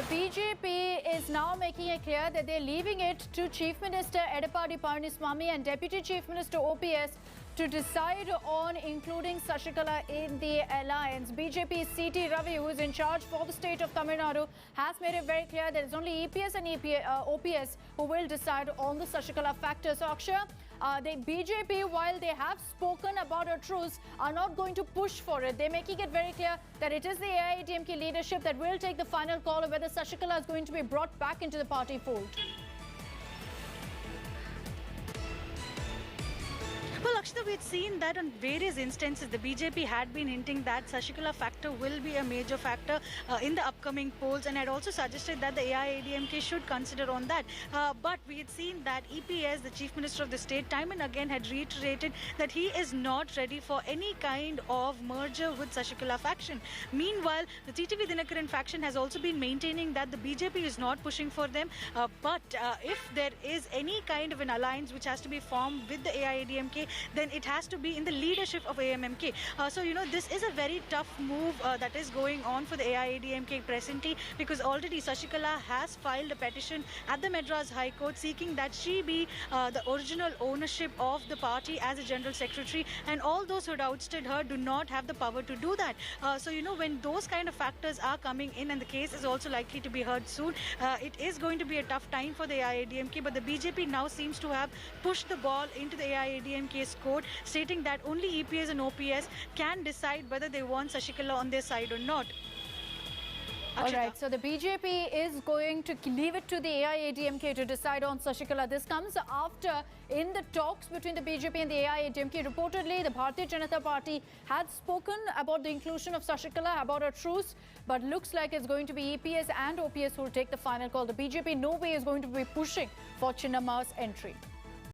BJP is now making it clear that they're leaving it to Chief Minister Edappadi Palaniswamy and Deputy Chief Minister OPS to decide on including Sashikala in the alliance. BJP's C.T. Ravi, who is in charge for the state of Tamil Nadu, has made it very clear that it's only EPS and OPS who will decide on the Sashikala factor. So, Akshay, the BJP, while they have spoken about a truce, are not going to push for it. They're making it very clear that it is the AIADMK leadership that will take the final call of whether Sashikala is going to be brought back into the party fold. Well, Akshita, we had seen that on various instances. The BJP had been hinting that Sashikala factor will be a major factor in the upcoming polls, and had also suggested that the AIADMK should consider on that. But we had seen that EPS, the Chief Minister of the state, time and again had reiterated that he is not ready for any kind of merger with Sashikala faction. Meanwhile, the TTV Dinakaran faction has also been maintaining that the BJP is not pushing for them. But if there is any kind of an alliance which has to be formed with the AIADMK, then it has to be in the leadership of AMMK. So, this is a very tough move that is going on for the AIADMK presently, because already Sashikala has filed a petition at the Madras High Court seeking that she be the original ownership of the party as a General Secretary, and all those who had ousted her do not have the power to do that. So, when those kind of factors are coming in, and the case is also likely to be heard soon, it is going to be a tough time for the AIADMK. But the BJP now seems to have pushed the ball into the AIADMK's court, stating that only EPS and OPS can decide whether they want Sashikala on their side or not. All right, so the BJP is going to leave it to the AIADMK to decide on Sashikala. This comes after, in the talks between the BJP and the AIADMK, reportedly the Bharatiya Janata Party had spoken about the inclusion of Sashikala, about a truce, but looks like it's going to be EPS and OPS who will take the final call. The BJP no way is going to be pushing for Chinnamma's entry.